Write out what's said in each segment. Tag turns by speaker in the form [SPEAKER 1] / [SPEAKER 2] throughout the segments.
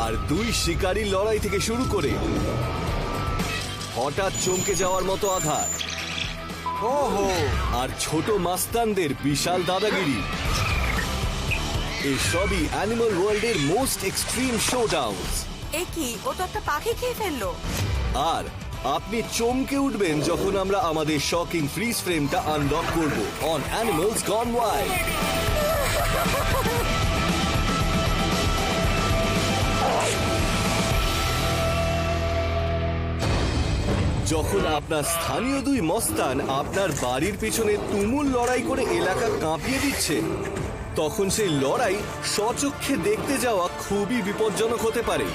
[SPEAKER 1] আর দুই শিকারী লড়াই থেকে শুরু করে হঠাৎ চমকে যাওয়ার মতো আঘাত, ওহো, আর ছোট মাস্তানদের বিশাল দাদাগিরি, এসবই অ্যানিমাল ওয়ার্ল্ডের মোস্ট এক্সট্রিম শোডাউনস।
[SPEAKER 2] এ কি, ও তো একটা পাখি খেয়ে ফেললো।
[SPEAKER 1] আর আপনি চমকে উঠবেন যখন আমরা আমাদের শকিং ফ্রিজ ফ্রেমটা আনলক করব অন অ্যানিমালস গন ওয়াইল্ড। যখন আপনার স্থানীয় দুই মস্তান আপনার বাড়ির পেছনে তুমুল লড়াই করে এলাকা কাঁপিয়ে দিচ্ছে, তখন সেই লড়াই স্বচক্ষে দেখতে যাওয়া খুবই বিপজ্জনক হতে পারে।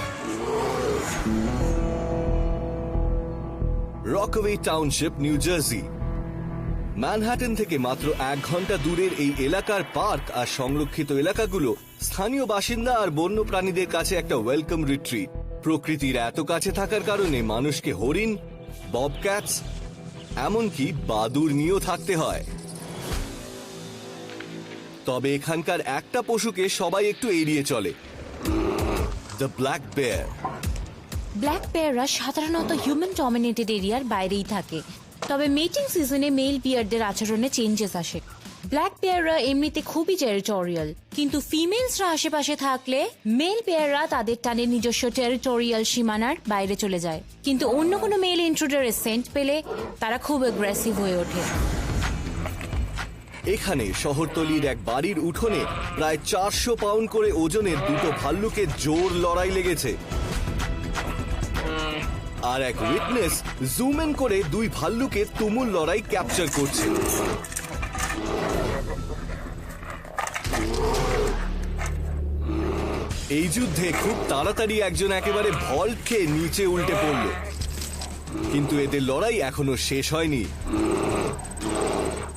[SPEAKER 1] Rockaway township, new jersey. Manhattan থেকে মাত্র 1 ঘন্টা দূরের এই এলাকার পার্ক আর সংরক্ষিত এলাকাগুলো স্থানীয় বাসিন্দা আর বন্য প্রাণীদের কাছে একটা ওয়েলকাম রিট্রিট। প্রকৃতির এত কাছে থাকার কারণে মানুষকে হরিণ, ববক্যাটস, এমনকি বাদুড় নিয়েও থাকতে হয়। তবে এখানকার একটা পশুকে সবাই একটু এড়িয়ে চলে, দ্য ব্ল্যাক বেয়ার।
[SPEAKER 3] ব্ল্যাক বেয়াররা সাধারণত হিউম্যান ডমিনেটেড এরিয়ার বাইরেই থাকে, তবে মেটিং সিজনে মেল বিয়ারদের আচরণে চেঞ্জেস আসে। ব্ল্যাক বেয়াররা এমনিতে খুবই টেরিটোরিয়াল, কিন্তু ফিমেলসরা আশেপাশে থাকলে মেল বেয়াররা তাদের টানে নিজস্ব টেরিটোরিয়াল সীমানার বাইরে চলে যায়, কিন্তু অন্য কোনো মেল ইন্ট্রুডারের সেন্ট পেলে তারা খুব অ্যাগ্রেসিভ হয়ে ওঠে।
[SPEAKER 1] এখানে শহরতলির এক বাড়ির উঠোনে প্রায় 400 পাউন্ড করে ওজনের দুটো ভাল্লুকের জোর লড়াই লেগেছে, আর এক উইটনেস জুম ইন করে দুই ভাল্লুকের তুমুল লড়াই ক্যাপচার করছে। এই যুদ্ধে খুব তাড়াতাড়ি একজন একেবারে ভল্ট খেয়ে নিচে উল্টে পড়ল, কিন্তু এদের লড়াই এখনো শেষ হয়নি।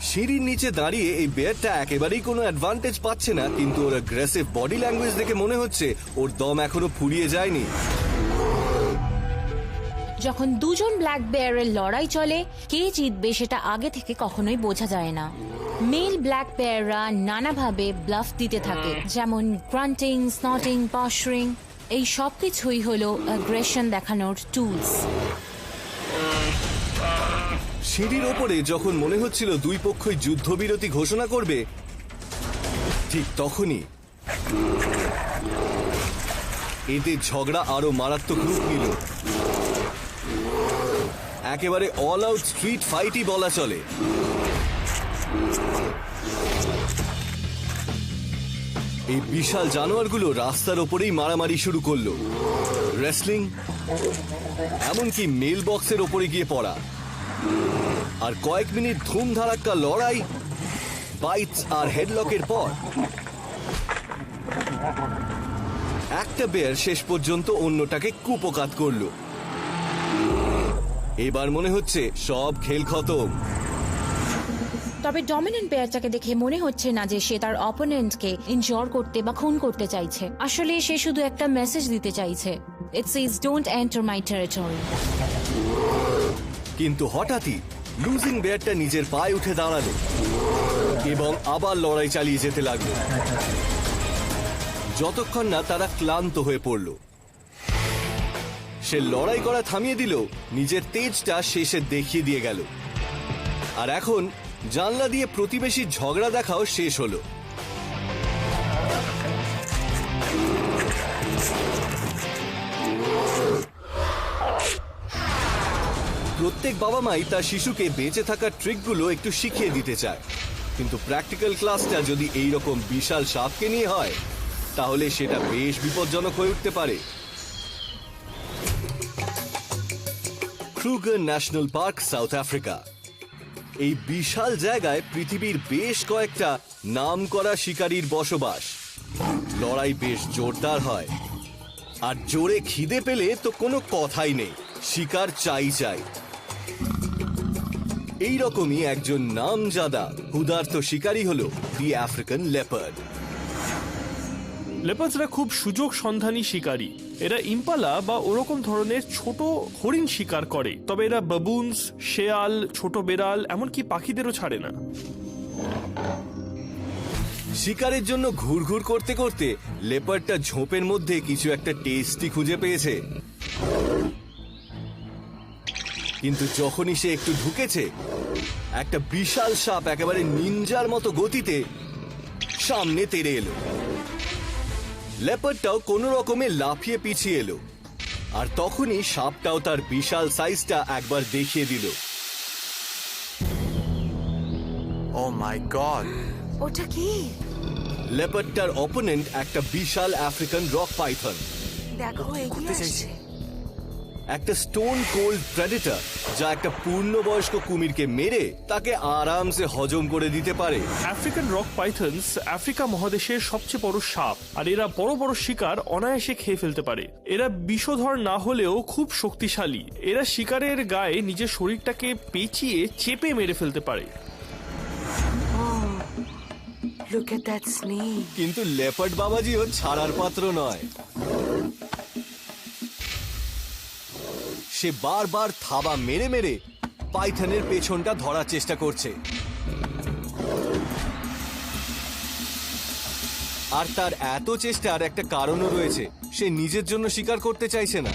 [SPEAKER 1] সিঁড়ির নিচে দাঁড়িয়ে এই বেয়ারটা একেবারেই কোনো অ্যাডভান্টেজ পাচ্ছে না, কিন্তু ওর অ্যাগ্রেসিভ বডি ল্যাঙ্গুয়েজ দেখে মনে হচ্ছে ওর দম এখনো ফুরিয়ে যায়নি।
[SPEAKER 3] যখন দুজন ব্ল্যাক বেয়ারের লড়াই চলে, কে জিতবে সেটা আগে থেকে কখনোই বোঝা যায় না। মেল ব্ল্যাক বেয়াররা নানাভাবে ব্লাফ দিতে থাকে, যেমন গ্রান্টিং, স্নটিং, পশরিং। এই সব কিছুই হলো অ্যাগ্রেশন দেখানোর টুলস।
[SPEAKER 1] সিঁড়ির ওপরে যখন মনে হচ্ছিল দুই পক্ষই যুদ্ধবিরতি ঘোষণা করবে, ঠিক তখনই এদের ঝগড়া আরো মারাত্মক রূপ নিল। একেবারে অল আউট স্ট্রিট ফাইটই বলা চলে। এই বিশাল জানোয়ারগুলো রাস্তার ওপরেই মারামারি শুরু করলো, রেসলিং, এমনকি মেল বক্সের ওপরে গিয়ে পড়া। আর কয়েক মিনিট ধুমধারাক্কা লড়াই, বাইটস আর হেডলকের পর একটা বেয়ার শেষ পর্যন্ত অন্যটাকে কুপকাত করলো। এবার মনে হচ্ছে সব খেল খতম।
[SPEAKER 3] তবে ডমিনেন্ট বেয়ারটাকে দেখে মনে হচ্ছে না যে সে তার অপোনেন্টকে ইনজোর করতে বা খুন করতে চাইছে। আসলে সে শুধু একটা মেসেজ দিতে চাইছে, ইট সেজ ডোন্ট এন্টার মাই টেরিটরি।
[SPEAKER 1] কিন্তু হঠাৎই লুজিং বেয়ারটা নিজের পায়ে উঠে দাঁড়ালো এবং আবার লড়াই চালিয়ে যেতে লাগলো, যতক্ষণ না তারা ক্লান্ত হয়ে পড়ল। সে লড়াই করা থামিয়ে দিল, নিজের তেজটা শেষে দেখিয়ে দিয়ে গেল। আর এখন জানলা দিয়ে প্রতিবেশীর ঝগড়া দেখাও শেষ হলো। প্রত্যেক বাবা মাই তার শিশুকে বেঁচে থাকার ট্রিকগুলো একটু শিখিয়ে দিতে চায়, কিন্তু প্র্যাকটিক্যাল ক্লাসটা যদি এইরকম বিশাল সাপকে নিয়ে হয়, তাহলে সেটা বেশ বিপজ্জনক হয়ে উঠতে পারে। Kruger national park, south Africa. এই বিশাল জায়গায় পৃথিবীর বেশ কয়েকটা নামকরা শিকারীর বসবাস। লড়াই বেশ জোরদার হয়, আর জোরে খিদে পেলে তো কোনো কথাই নেই, শিকার চাই চাই। এইরকমই একজন নামজাদা ক্ষুধার্ত শিকারী হলো দি আফ্রিকান লেপার্ড।
[SPEAKER 4] লেপার্ডসরা খুব সুযোগ সন্ধানী শিকারী। এরা ইম্পালা বা ওরকম ধরনের ছোট হরিণ শিকার করে, তবে এরা বাবুনস, শেয়াল, ছোট বেড়াল, এমনকি পাখিদেরও ছাড়ে না।
[SPEAKER 1] শিকারের জন্য ঘুরঘুর করতে করতে লেপার্ডটা ঝোপের মধ্যে কিছু একটা টেস্টি খুঁজে পেয়েছে, কিন্তু যখনই সে একটু ঢুকেছে একটা বিশাল সাপ একেবারে নিনজার মতো গতিতে সামনে তেড়ে এলো। লেপার্ডটাও কোনো রকমে লাফিয়ে পিছিয়ে এলো, আর তখনই সাপটাও তার বিশাল সাইজটা একবার দেখিয়ে দিল।
[SPEAKER 5] ও মাই গড!
[SPEAKER 2] ওটা কি?
[SPEAKER 1] লেপার্ডটার অপোনেন্ট একটা বিশাল আফ্রিকান রক পাইথন,
[SPEAKER 2] দেখো এগিয়ে
[SPEAKER 5] করতে চাইছে।
[SPEAKER 2] আসছে।
[SPEAKER 1] একটা স্টোন কোল্ড প্রেডেটর যা একটা পূর্ণবয়স্ক কুমিরকে মেরে তাকে আরামসে হজম করে দিতে পারে।
[SPEAKER 4] আফ্রিকান রক পাইথনস আফ্রিকা মহাদেশের সবচেয়ে বড় সাপ, আর এরা বড় বড় শিকার অনায়াসে খেয়ে ফেলতে পারে। এরা বিষধর না হলেও খুব শক্তিশালী। এরা শিকারের গায়ে নিজের শরীরটাকে পেঁচিয়ে চেপে মেরে ফেলতে পারে।
[SPEAKER 2] Look at that snake.
[SPEAKER 1] কিন্তু লেপার্ড বাবাজিও ছাড়ার পাত্র নয়। সে বারবার থাবা মেরে মেরে পাইথনের পেছনটা ধরার চেষ্টা করছে, আর তার এত চেষ্টার একটা কারণও রয়েছে। সে নিজের জন্য শিকার করতে চাইছে না,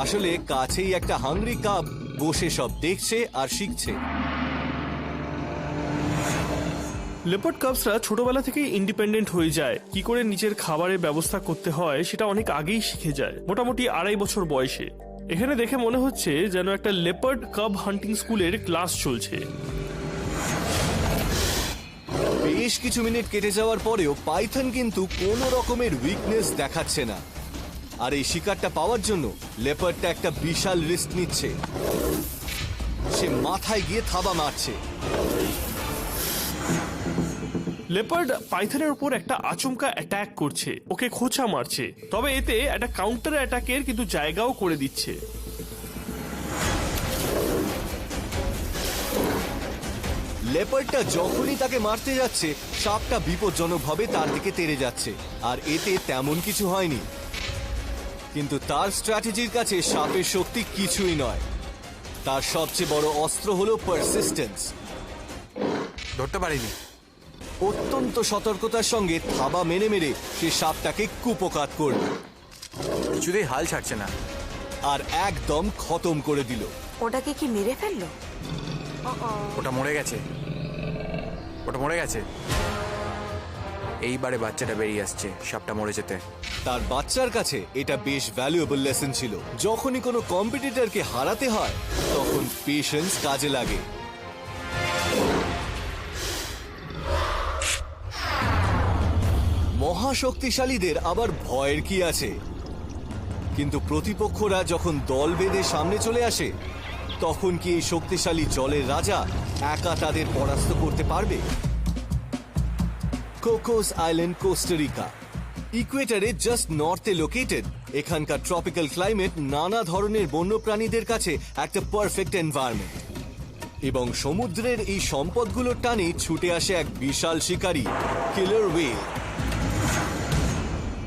[SPEAKER 1] আসলে কাছেই একটা হাংরি কাব বসে সব দেখছে আর শিখছে।
[SPEAKER 4] লেপার্ড কাবসরা ছোটবেলা থেকেই ইন্ডিপেন্ডেন্ট হয়ে যায়। কি করে নিজের খাবারের ব্যবস্থা করতে হয় সেটা অনেক আগেই শিখে যায়, মোটামুটি 2.5 বছর বয়সে। এখানে দেখে মনে হচ্ছে যেন একটা লেপার্ড কাব হান্টিং স্কুলের ক্লাস চলছে।
[SPEAKER 1] বেশ কিছু মিনিট কেটে যাওয়ার পরেও পাইথন কিন্তু কোনো রকমের উইকনেস দেখাচ্ছে না, আর এই শিকারটা পাওয়ার জন্য লেপার্ডটা একটা বিশাল রিস্ক নিচ্ছে। সে মাথায় গিয়ে থাবা মারছে।
[SPEAKER 4] লেপার্ড পাইথনের উপর একটা আচমকা অ্যাটাক করছে, ওকে খোঁচা মারছে, তবে এতে একটা কাউন্টার অ্যাটাকের কিন্তু জায়গাও করে দিচ্ছে।
[SPEAKER 1] লেপার্ডটা যখনই তাকে মারতে যাচ্ছে সাপটা বিপজ্জনকভাবে তার দিকে তেড়ে যাচ্ছে, আর এতে তেমন কিছু হয়নি। কিন্তু তার স্ট্র্যাটেজির কাছে সাপের শক্তি কিছুই নয়। তার সবচেয়ে বড় অস্ত্র হলো পারসিস্টেন্স।
[SPEAKER 5] ধরতে পারিনি।
[SPEAKER 1] অত্যন্ত সতর্কতার সঙ্গে থাবা মেরে মেরে সে সাপটাকে কুপোকাত করল,
[SPEAKER 5] কিছুতেই হাল ছাড়ছে না।
[SPEAKER 1] আর একদম খতম করে দিল।
[SPEAKER 2] ওটাকে কি মেরে ফেললো?
[SPEAKER 5] ওটা মরে গেছে, ওটা মরে গেছে। এইবারে বাচ্চাটা বেরিয়ে আসছে সাপটা মরে যেতে।
[SPEAKER 1] তার বাচ্চার কাছে এটা বেশ ভ্যালুয়েবল লেসন ছিল। যখনই কোনো কম্পিটিটরকে হারাতে হয় তখন পেশেন্স কাজে লাগে। মহাশক্তিশালীদের আবার ভয়ের কি আছে, কিন্তু প্রতিপক্ষরা যখন দল বেঁধে সামনে চলে আসে তখন কি এই শক্তিশালী জলের রাজা একা তাদের পরাস্ত করতে পারবে? কোকোস আইল্যান্ড, কোস্টারিকা, ইকুয়েটরে জাস্ট নর্থে লোকেটেড। এখানকার ট্রপিক্যাল ক্লাইমেট নানা ধরনের বন্যপ্রাণীদের কাছে একটা পারফেক্ট এনভায়রনমেন্ট, এবং সমুদ্রের এই সম্পদগুলোর টানে ছুটে আসে এক বিশাল শিকারী, কিলার ওয়েল।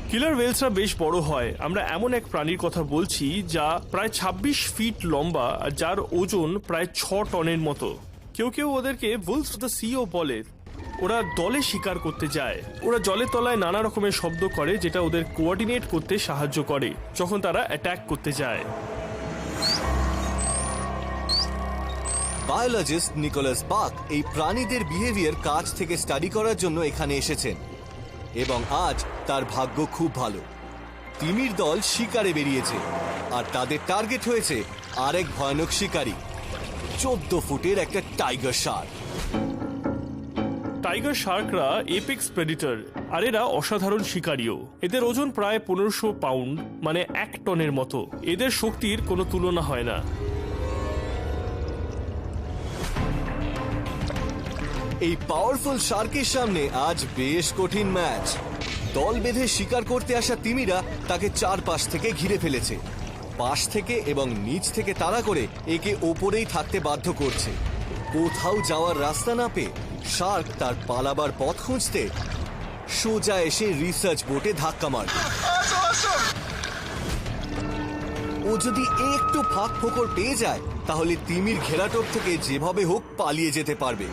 [SPEAKER 4] কিলার ওয়েলসরা বেশ বড় হয়। আমরা এমন এক প্রাণীর কথা বলছি যা প্রায় 26 ফিট লম্বা, আর যার ওজন প্রায় 6 টনের মতো। কেউ কেউ ওদেরকে উলফস অফ দ্য সিও বলে। ওরা দলে শিকার করতে যায়। ওরা জলের তলায় নানা রকমের শব্দ করে যেটা ওদের কোঅর্ডিনেট করতে সাহায্য করে যখন তারা অ্যাটাক করতে যায়।
[SPEAKER 1] বায়োলজিস্ট নিকোলাস বাক এই প্রাণীদের বিহেভিয়ার কাছ থেকে স্টাডি করার জন্য এখানে এসেছেন, এবং আজ তার ভাগ্য খুব ভালো। তিমির দল শিকারে বেরিয়েছে, আর তাদের টার্গেট হয়েছে আরেক ভয়ানক শিকারী, 14 ফুটের একটা টাইগার শার্ক।
[SPEAKER 4] টাইগার শার্করা এপেক্স প্রেডিটর, আর এরা অসাধারণ শিকারীও। এদের ওজন প্রায় 1500 পাউন্ড, মানে 1 টনের মতো। এদের শক্তির কোনো তুলনা হয় না।
[SPEAKER 1] এই পাওয়ারফুল শার্কের সামনে আজ বেশ কঠিন ম্যাচ। দল বেঁধে শিকার করতে আসা তিমিরা তাকে চারপাশ থেকে ঘিরে ফেলেছে। পাশ থেকে এবং নিচ থেকে তাড়া করে একে ওপরেই থাকতে বাধ্য করছে। কোথাও যাওয়ার রাস্তা না পেয়ে শার্ক তার পালাবার পথ খুঁজতে সোজা এসে রিসার্চ বোটে ধাক্কা মারবে। ও যদি একটু ফাঁক ফোকর পেয়ে যায় তাহলে তিমির ঘেরাটোপ থেকে যেভাবে হোক পালিয়ে যেতে পারবে।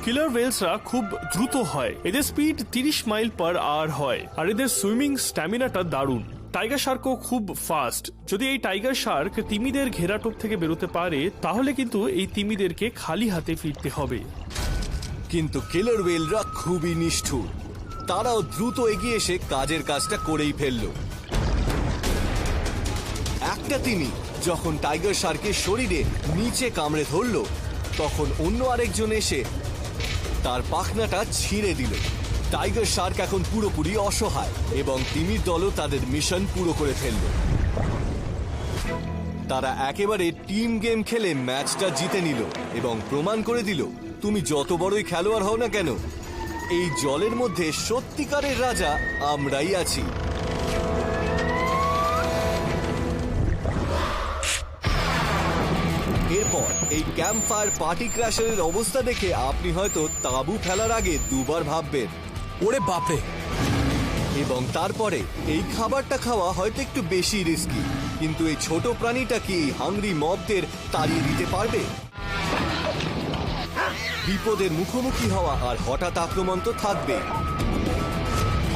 [SPEAKER 4] কিলার ওয়েলসরা খুব দ্রুত হয়, এদের স্পিড 30 মাইল পার আওয়ার হয়, আর এদের সুইমিং স্ট্যামিনাটা দারুণ। টাইগার শার্কও খুব ফাস্ট। যদি এই টাইগার শার্ক তিমিদের ঘেরাটোপ থেকে বেরোতে পারে, তাহলে কিন্তু এই তিমিদেরকে খালি হাতে ফিরতে হবে।
[SPEAKER 1] কিন্তু কিলার ওয়েলরা খুবই নিষ্ঠুর, তারাও দ্রুত এগিয়ে এসে কাজের কাজটা করেই ফেলল। একটা তিমি যখন টাইগার শার্কের শরীরে নিচে কামড়ে ধরল, তখন অন্য আরেকজন এসে তার পাখনাটা ছিঁড়ে দিল। টাইগার শার্ক এখন পুরোপুরি অসহায় এবং তিমির দলও তাদের মিশন পুরো করে ফেলল। তারা একেবারে টিম গেম খেলে ম্যাচটা জিতে নিল এবং প্রমাণ করে দিল, তুমি যত বড়ই খেলোয়াড় হও না কেন, এই জলের মধ্যে সত্যিকারের রাজা আমরাই আছি। এরপর এই ক্যাম্প ফায়ার পার্টি ক্র্যাশারের অবস্থা দেখে আপনি হয়তো তাঁবু ফেলার আগে দুবার ভাববেন,
[SPEAKER 5] ওরে বাপরে।
[SPEAKER 1] এবং তারপরে এই খাবারটা খাওয়া হয়তো একটু বেশি রিস্কি, কিন্তু এই ছোট প্রাণীটা কি হাংরি মবদের তাড়িয়ে দিতে পারবে? বিপদের মুখোমুখি হওয়া আর হঠাৎ আক্রমণ তো থাকবে,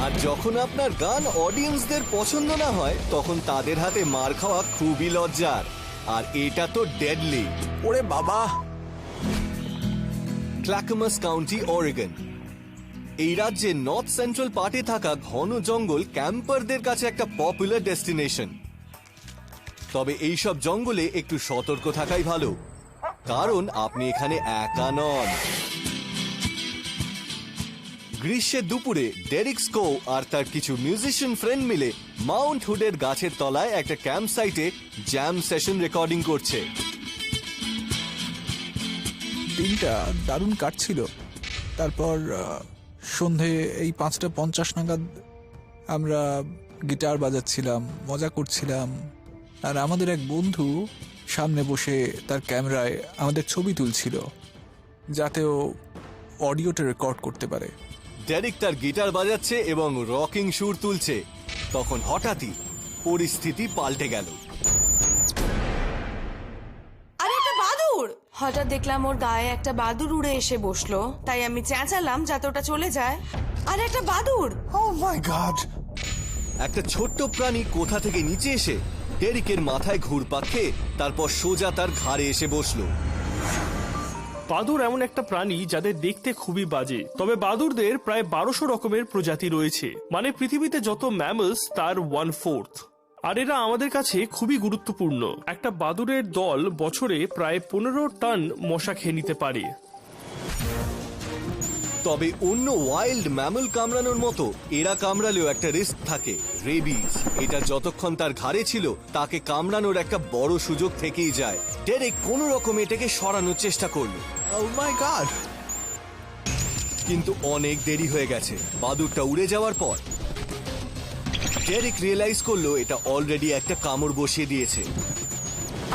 [SPEAKER 1] আর যখন আপনার গান অডিয়েন্সদের পছন্দ না হয়, তখন তাদের হাতে মার খাওয়া খুবই লজ্জার, আর এটা তো ডেডলি।
[SPEAKER 5] ওরে বাবা।
[SPEAKER 1] ক্ল্যাকমাস কাউন্টি, অরেগন। এই রাজ্যের নর্থ সেন্ট্রাল পার্টে থাকা ঘন জঙ্গল ক্যাম্পারদের কাছে একটা পপুলার ডেস্টিনেশন। তবে এইসব জঙ্গলে একটু সতর্ক থাকাই ভালো, কারণ আপনি এখানে একা নন। গ্রীষ্মের দুপুরে ডেরিক স্কো আর তার কিছু মিউজিশিয়ান ফ্রেন্ড মিলে মাউন্ট হুডের গাছের তলায় একটা ক্যাম্প সাইটে জ্যাম সেশন রেকর্ডিং করছে।
[SPEAKER 6] দিনটা দারুণ কাটছিল। তারপর সন্ধে এই 5:50 নাগাদ আমরা গিটার বাজাচ্ছিলাম, মজা করছিলাম, আর আমাদের এক বন্ধু সামনে বসে তার ক্যামেরায় আমাদের ছবি তুলছিল, যাতে ও অডিওটা রেকর্ড করতে পারে।
[SPEAKER 1] ডেরিক তার গিটার বাজাচ্ছে এবং রকিং সুর তুলছে, তখন হঠাৎই পরিস্থিতি পাল্টে গেল।
[SPEAKER 2] আরে একটা বাদুড়! হঠাৎ দেখলাম ওর গায়ে একটা বাদুড় উড়ে এসে বসলো, তাই আমি চেঁচালাম যাতে ওটা চলে যায়। আর একটা বাদুড়!
[SPEAKER 6] Oh my God!
[SPEAKER 1] একটা ছোট্ট প্রাণী কোথা থেকে নিচে এসে ডেরিকের মাথায় ঘুরপাক খেয়ে তারপর সোজা তার ঘাড়ে এসে বসলো।
[SPEAKER 4] বাদুড় এমন একটা প্রাণী যাদের দেখতে খুবই বাজে, তবে বাদুড়দের প্রায় 1200 রকমের প্রজাতি রয়েছে, মানে পৃথিবীতে যত ম্যামলস তার 1/4, আর এরা আমাদের কাছে খুবই গুরুত্বপূর্ণ। একটা বাদুড়ের দল বছরে প্রায় 15 টন মশা খেয়ে নিতে পারে।
[SPEAKER 1] তবে অন্য ওয়াইল্ড ম্যামল কামড়ানোর মতো এরা কামড়ালেও একটা রিস্ক থাকে, রেবিজ। এটা যতক্ষণ তার ঘাড়ে ছিল, তাকে কামড়ানোর একটা বড় সুযোগ থেকেই যায়। ডেরেক কোনো রকম এটাকে সরানোর চেষ্টা করলো।
[SPEAKER 6] Oh my God!
[SPEAKER 1] কিন্তু অনেক দেরি হয়ে গেছে। বাদুড়টা উড়ে যাওয়ার পর ডেরেক রিয়েলাইজ করলো এটা অলরেডি একটা কামড় বসিয়ে দিয়েছে।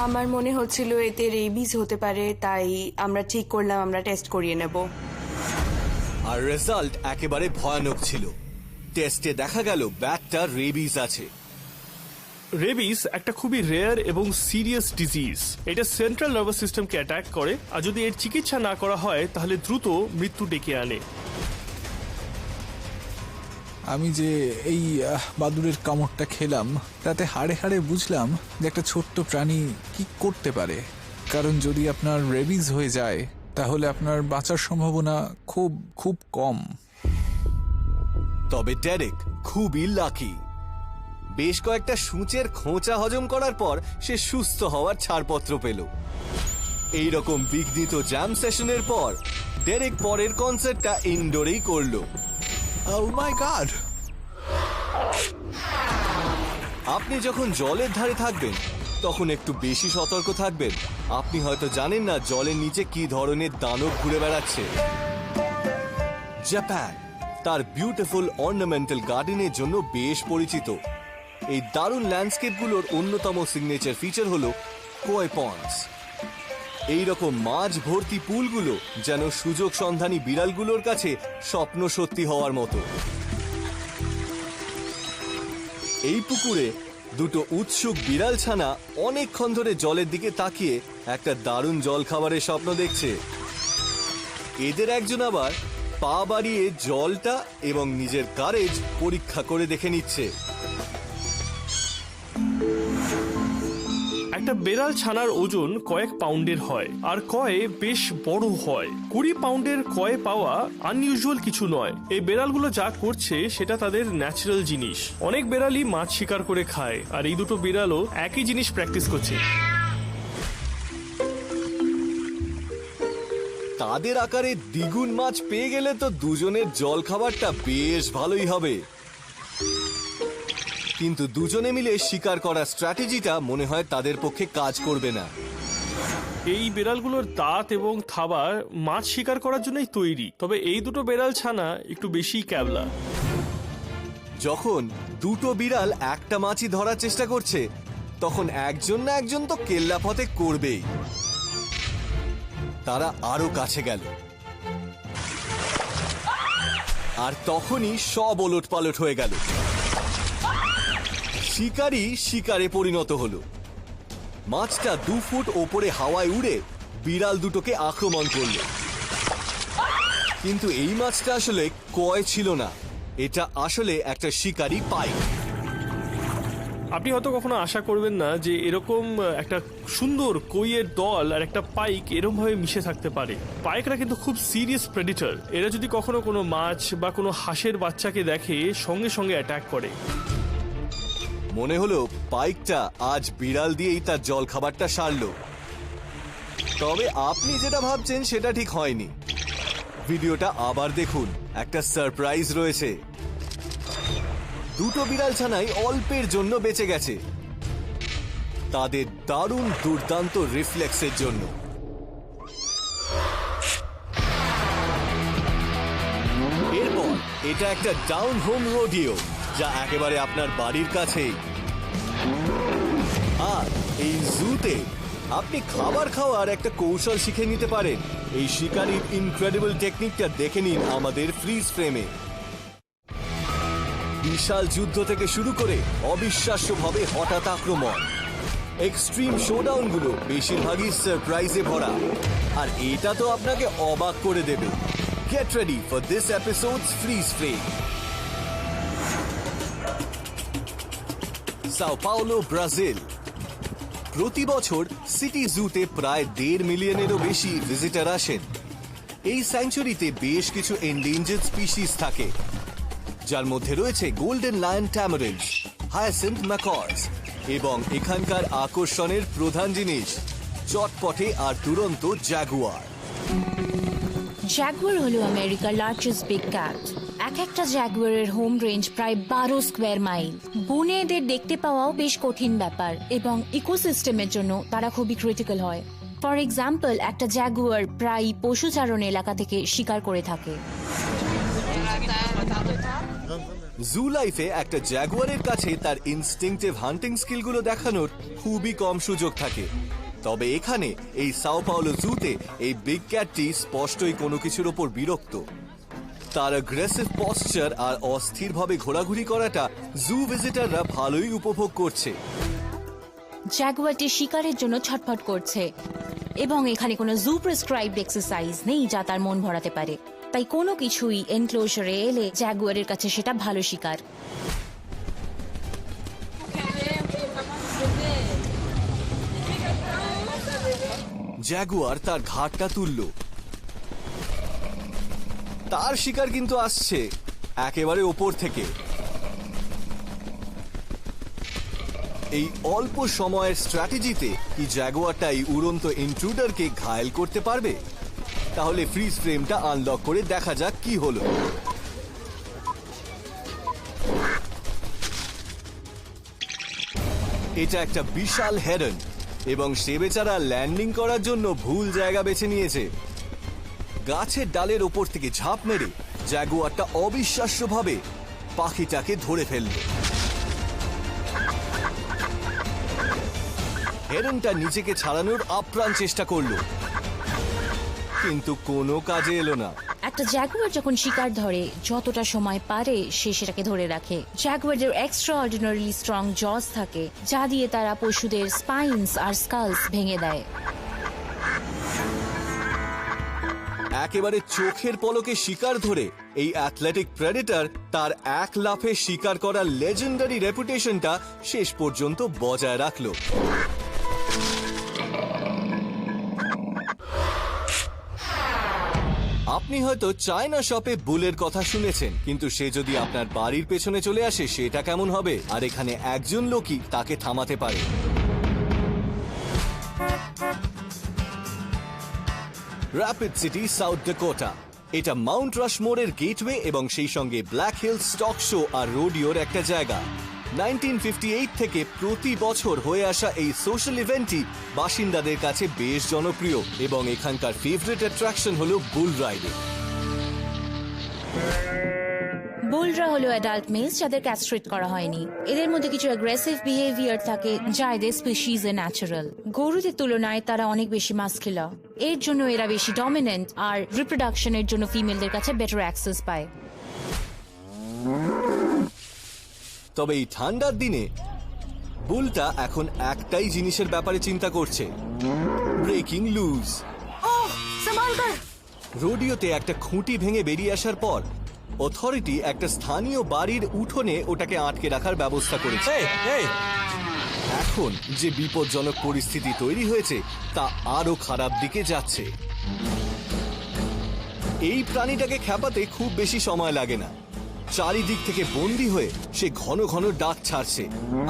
[SPEAKER 2] আমার মনে হচ্ছিল এতে রেবিজ হতে পারে, তাই আমরা ঠিক করলাম আমরা টেস্ট করিয়ে নেব।
[SPEAKER 1] আর রেজাল্ট একেবারে ভয়ানক ছিল। টেস্টে দেখা গেল ব্যাটটা রেবিজ আছে।
[SPEAKER 4] রেবিস একটা খুবই রেয়ার এবং সিরিয়াস ডিজিজ। এটা সেন্ট্রাল নার্ভাস সিস্টেমকে অ্যাটাক করে, আর যদি এর চিকিৎসা না করা হয় তাহলে দ্রুত মৃত্যু ডেকে আনে।
[SPEAKER 6] আমি যে এই বাদুড়ের কামড়টা খেলাম, তাতে হাড়ে হাড়ে বুঝলাম যে একটা ছোট্ট প্রাণী কি করতে পারে। কারণ যদি আপনার রেবিজ হয়ে যায়, তাহলে আপনার বাঁচার সম্ভাবনা খুব খুব কম।
[SPEAKER 1] তবে ডেরেক খুবই লাকি। বেশ কয়েকটা সূঁচের খোঁচা হজম করার পর সে সুস্থ হওয়ার ছাড়পত্র পেল। এইরকম বিঘ্নিত জ্যাম সেশনের পর ডেরেক পরের কনসার্টটা ইনডোরেই করলো।
[SPEAKER 6] Oh my God!
[SPEAKER 1] আপনি যখন জলের ধারে থাকবেন, তখন একটু বেশি সতর্ক থাকবেন। আপনি হয়তো জানেন না জলের নিচে কি ধরনের দানব ঘুরে বেড়াচ্ছে। জাপান তার বিউটিফুল অর্নামেন্টাল গার্ডেনের জন্য বেশ পরিচিত। এই দারুণ ল্যান্ডস্কেপগুলোর অন্যতম সিগনেচার ফিচার হলো কোয় পন্ডস। এইরকম মাছ ভর্তি পুলগুলো যেন সুযোগ সন্ধানী বিড়ালগুলোর কাছে স্বপ্ন সত্যি হওয়ার মতো। এই পুকুরে দুটো উৎসুক বিড়াল ছানা অনেকক্ষণ ধরে জলের দিকে তাকিয়ে একটা দারুণ জল খাবারের স্বপ্ন দেখছে। এদের একজন আবার পা বাড়িয়ে জলটা এবং নিজের কারেজ পরীক্ষা করে দেখে নিচ্ছে।
[SPEAKER 4] একটা বেড়াল ছানার ওজন কয়েক পাউন্ডের হয় আর কয়ে বেশ বড় হয়। 20 পাউন্ডের কয়ে পাওয়া আনইউজুয়াল কিছু নয়। এই বেড়ালগুলো যা করছে সেটা তাদের ন্যাচারাল জিনিস। অনেক বেড়ালই মাছ শিকার করে খায়, আর এই দুটো বিড়ালও একই জিনিস প্র্যাকটিস করছে।
[SPEAKER 1] তাদের আকারে দ্বিগুণ মাছ পেয়ে গেলে তো দুজনের জল খাবারটা বেশ ভালোই হবে। কিন্তু দুজনে মিলে শিকার করার স্ট্র্যাটেজিটা মনে হয় তাদের পক্ষে কাজ করবে না।
[SPEAKER 4] এই বেড়ালগুলোর দাঁত এবং থাবা মাছ শিকার করার জন্যই তৈরি, তবে এই দুটো বেড়াল ছানা একটু বেশি ক্যাবলা।
[SPEAKER 1] যখন দুটো বিড়াল একটা মাছই ধরার চেষ্টা করছে, তখন একজন না একজন তো কেল্লাফতে করবেই। তারা আরো কাছে গেল, আর তখনই সব ওলটপালট হয়ে গেল। শিকারী শিকারে পরিণত হলো। মাছটা 2 ফুট ওপরে হাওয়ায় উড়ে বিড়াল দুটোকে আক্রমণ করল। কিন্তু এই মাছটা আসলে কয় ছিল না, এটা আসলে একটা শিকারী পাইক।
[SPEAKER 4] আপনি হয়তো কখনো আশা করবেন না যে এরকম একটা সুন্দর কইয়ের দল আর একটা পাইক এরকম ভাবে মিশে থাকতে পারে। পাইকরা কিন্তু খুব সিরিয়াস প্রেডিটর। এরা যদি কখনো কোনো মাছ বা কোনো হাঁসের বাচ্চাকে দেখে সঙ্গে সঙ্গে অ্যাটাক করে।
[SPEAKER 1] মনে হলো পাইকটা আজ বিড়াল দিয়েই তার জল খাবারটা সারলো। তবে আপনি যেটা ভাবছেন সেটা ঠিক হয়নি। ভিডিওটা আবার দেখুন, একটা সারপ্রাইজ রয়েছে। দুটো বিড়াল ছানাই অল্পের জন্য বেঁচে গেছে, তাদের দারুণ দুর্দান্ত রিফ্লেক্সের জন্য। এরপর এটা একটা ডাউন হোম রোডিও, যা একেবারে আপনার বাড়ির কাছেই। আর এই জুতে আপনি খাবার খাওয়ার একটা কৌশল শিখে নিতে পারেন। এই শিকারির ইনক্রেডিবল টেকনিকটা দেখে নিন আমাদের ফ্রিজ ফ্রেমে। বিশাল যুদ্ধ থেকে শুরু করে অবিশ্বাস্যভাবে হঠাৎ আক্রমণ, এক্সট্রিম শোডাউনগুলো বেশিরভাগই সারপ্রাইজে ভরা, আর এটা তো আপনাকে অবাক করে দেবে। Get ready for this episodes freeze frame. Sao Paulo, Brazil. প্রতি বছর সিটি জুতে প্রায় 1.5 মিলিয়নেরও বেশি ভিজিটার আসেন। এই স্যাংচুরিতে বেশ কিছু এন্ডেঞ্জার্ড স্পিসিস থাকে, যার মধ্যে রয়েছে গোল্ডেন লায়ন ট্যামারিন্ড, হায়াসিন্থ ম্যাকর্স এবং এখানকার আকর্ষণের প্রধান জিনিস চটপটে আর দুরন্ত জাগুয়ার।
[SPEAKER 3] জাগুয়ার হলো আমেরিকার লার্জেস্ট বিগ ক্যাট। এক একটা জাগুয়ারের হোম রেঞ্জ প্রায় 12 স্কোয়ার মাইল। বনে এদের দেখতে পাওয়াও বেশ কঠিন ব্যাপার, এবং ইকোসিস্টেমের জন্য তারা খুবই ক্রিটিক্যাল হয়। ফর এক্সাম্পল, একটা জাগুয়ার প্রায় পশুচারণ এলাকা থেকে শিকার করে থাকে।
[SPEAKER 1] জু লাইফে একটা জাগুয়ারের কাছে তার ইনস্টিংক্টিভ হান্টিং স্কিলগুলো দেখানোর খুবই কম সুযোগ থাকে। তবে এখানে এই সাও পাওলো জুতে এই বিগ ক্যাটটি স্পষ্টই কোনো কিছুর ওপর বিরক্ত। তার অ্যাগ্রেসিভ পশ্চার আর অস্থিরভাবে ঘোরাঘুরি করাটা জু ভিজিটাররা ভালোই উপভোগ করছে।
[SPEAKER 3] জাগুয়ারটি শিকারের জন্য ছটফট করছে, এবং এখানে কোনো জু প্রেসক্রাইবড এক্সারসাইজ নেই যা তার মন ভরাতে পারে। তাই কোনো কিছুই এনক্লোজারে এলে জাগুয়ারের কাছে সেটা ভালো শিকার।
[SPEAKER 1] জাগুয়ার তার ঘাড়টা তুলল। তার শিকার কিন্তু আসছে একেবারে ওপর থেকে। এই অল্প সময়ের স্ট্র্যাটেজিতে কি জাগুয়ারটা এই উড়ন্ত ইন্ট্রুডারকে ঘায়েল করতে পারবে? তাহলে ফ্রিজ ফ্রেমটা আনলক করে দেখা যাক কি হলো। এটা একটা বিশাল হেরন, এবং সে বেচারা ল্যান্ডিং করার জন্য ভুল জায়গা বেছে নিয়েছে। গাছের ডালের ওপর থেকে ঝাঁপ মেরে জাগুয়ারটা অবিশ্বাস্যভাবে পাখিটাকে ধরে ফেলল। হেরনটা নিজেকে ছাড়ানোর আপ্রাণ চেষ্টা করলো, কিন্তু কোনো কাজে এলো না।
[SPEAKER 3] একটা জাগুয়ার যখন শিকার ধরে যতটা সময় পারে সে সেটাকে ধরে রাখে। জাগুয়ারদের এক্সট্রা অর্ডিনারিলি স্ট্রং জস থাকে, যা দিয়ে তারা পশুদের স্পাইনস আর স্কালস ভেঙে দেয়।
[SPEAKER 1] একেবারে চোখের পলকে শিকার ধরে এই অ্যাথলেটিক প্রেডেটর তার এক লাফে শিকার করার লেজেন্ডারি রেপুটেশনটা শেষ পর্যন্ত বজায় রাখলো। আপনি হয়তো চায়না শপে বুলের কথা শুনেছেন, কিন্তু সে যদি আপনার বাড়ির পেছনে চলে আসে সেটা কেমন হবে? আর এখানে একজন লোকই তাকে থামাতে পারে। Rapid city, south Dakota. এটা মাউন্ট রাশমোরের গেটওয়ে এবং সেই সঙ্গে ব্ল্যাক হিল স্টক শো আর রোডিওর একটা জায়গা। 1958 থেকে প্রতি বছর হয়ে আসা এই সোশ্যাল ইভেন্টটি বাসিন্দাদের কাছে বেশ জনপ্রিয় এবং এখানকার ফেভারিট অ্যাট্রাকশন হলো বুল রাইডিং।
[SPEAKER 3] বুলরা হলো অ্যাডাল্ট মেলস যাদের ক্যাস্ট্রেট করা হয়নি। এদের মধ্যে কিছু অ্যাগ্রেসিভ বিহেভিয়ার থাকে যা এদের স্পিসিজে ন্যাচারাল। গরুদের তুলনায় তারা অনেক বেশি মাস্কুলার, এর জন্য এরা বেশি ডমিনেন্ট আর রিপ্রোডাকশনের জন্য ফিমেলদের কাছে বেটার অ্যাক্সেস পায়।
[SPEAKER 1] তবে এই ঠান্ডার দিনে বুলটা এখন একটাই জিনিসের ব্যাপারে চিন্তা করছে, ব্রেকিং লুজ। রোডিওতে একটা খুঁটি ভেঙে বেরিয়ে আসার পর অথরিটি একটা স্থানীয় বাড়ির উঠোনে ওটাকে আটকে রাখার ব্যবস্থা করেছে। এখন যে বিপজ্জনক পরিস্থিতি তৈরি হয়েছে তা আরো খারাপ দিকে যাচ্ছে। এই প্রাণীটাকে খেপাতে খুব বেশি সময় লাগে না। চারিদিক থেকে বন্দী হয়ে সে ঘন ঘন ডাক ছাড়ছে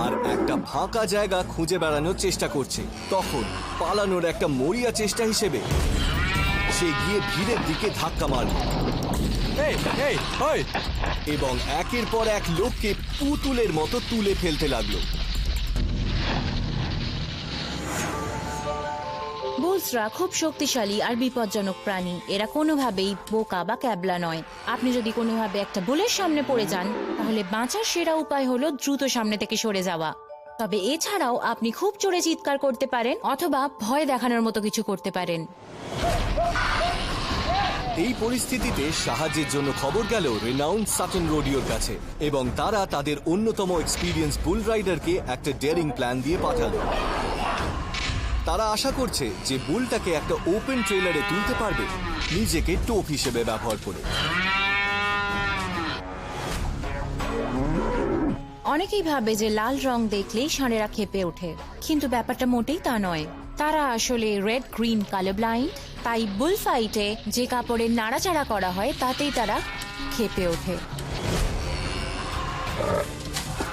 [SPEAKER 1] আর একটা ফাঁকা জায়গা খুঁজে বেড়ানোর চেষ্টা করছে। তখন পালানোর একটা মরিয়া চেষ্টা হিসেবে সে গিয়ে ভিড়ের দিকে ধাক্কা মারল এবং একের পর এক লোককে পুতুলের মতো তুলে ফেলতে লাগলো।
[SPEAKER 3] বুলসরা খুব শক্তিশালী আর বিপজ্জনক প্রাণী। এরা কোনোভাবেই বোকা বা ক্যাবলা নয়। আপনি যদি কোনোভাবে একটা বুলের সামনে পড়ে যান তাহলে বাঁচার সেরা উপায় হলো দ্রুত সামনে থেকে সরে যাওয়া। তবে এছাড়াও আপনি খুব জোরে চিৎকার করতে পারেন অথবা ভয় দেখানোর মতো কিছু করতে পারেন।
[SPEAKER 1] এই পরিস্থিতিতে সাহায্যের জন্য খবর গেল রেনাউন্ড সাটন রোডিওর কাছে এবং তারা তাদের অন্যতম এক্সপিরিয়েন্স বুল রাইডারকে একটা ডেয়ারিং প্ল্যান দিয়ে পাঠালো। তারা আশা করছে যে বুলটাকে একটা ওপেন ট্রেলারে তুলতে পারবে নিজেকে টোপ হিসেবে ব্যবহার করে।
[SPEAKER 3] অনেকেই ভাবে যে লাল রং দেখলেই ষাঁড়েরা ক্ষেপে ওঠে, কিন্তু ব্যাপারটা মোটেই তা নয়। তারা আসলে রেড গ্রিন কালার ব্লাইন্ড, তাই বুল ফাইটে যে কাপড়ের নাড়াচাড়া করা হয় তাতেই তারা ক্ষেপে ওঠে।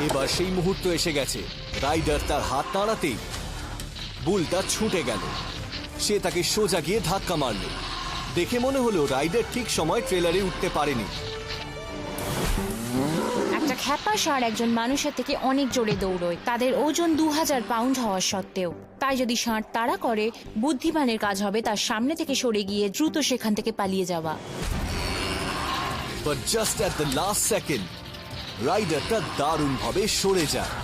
[SPEAKER 1] এবার সেই মুহূর্ত এসে গেছে। রাইডার তার হাত নাড়াতেই বুলটা ছুটে গেল। সে তাকে সোজা গিয়ে ধাক্কা মারল। দেখে মনে হলো রাইডার ঠিক সময় ট্রেলারে উঠতে পারেনি।
[SPEAKER 3] একটা খ্যাপা ষাঁড় একজন মানুষের থেকে অনেক জোরে দৌড়য়, তাদের ওজন 2000 পাউন্ড হওয়া সত্ত্বেও। তাই যদি ষাঁড় তাড়া করে, বুদ্ধিমানের কাজ হবে তার সামনে থেকে সরে গিয়ে দ্রুত সেখান থেকে পালিয়ে যাওয়া।
[SPEAKER 1] But just at the last second, রাইডারটা দারুণভাবে সরে যায়।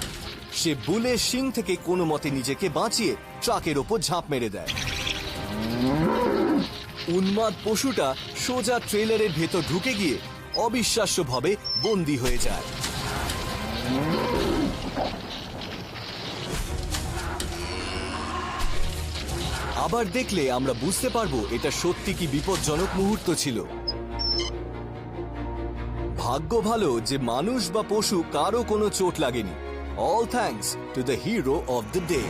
[SPEAKER 1] সে বুলের শিং থেকে কোনো মতে নিজেকে বাঁচিয়ে ট্রাকের ওপর ঝাঁপ মেরে দেয়। উন্মাদ পশুটা সোজা ট্রেলারের ভেতর ঢুকে গিয়ে অবিশ্বাস্যভাবে বন্দী হয়ে যায়। আবার দেখলে আমরা বুঝতে পারবো এটা সত্যি কি বিপজ্জনক মুহূর্ত ছিল। ভাগ্য ভালো যে মানুষ বা পশু কারো কোনো চোট লাগেনি। All thanks to the hero of the day.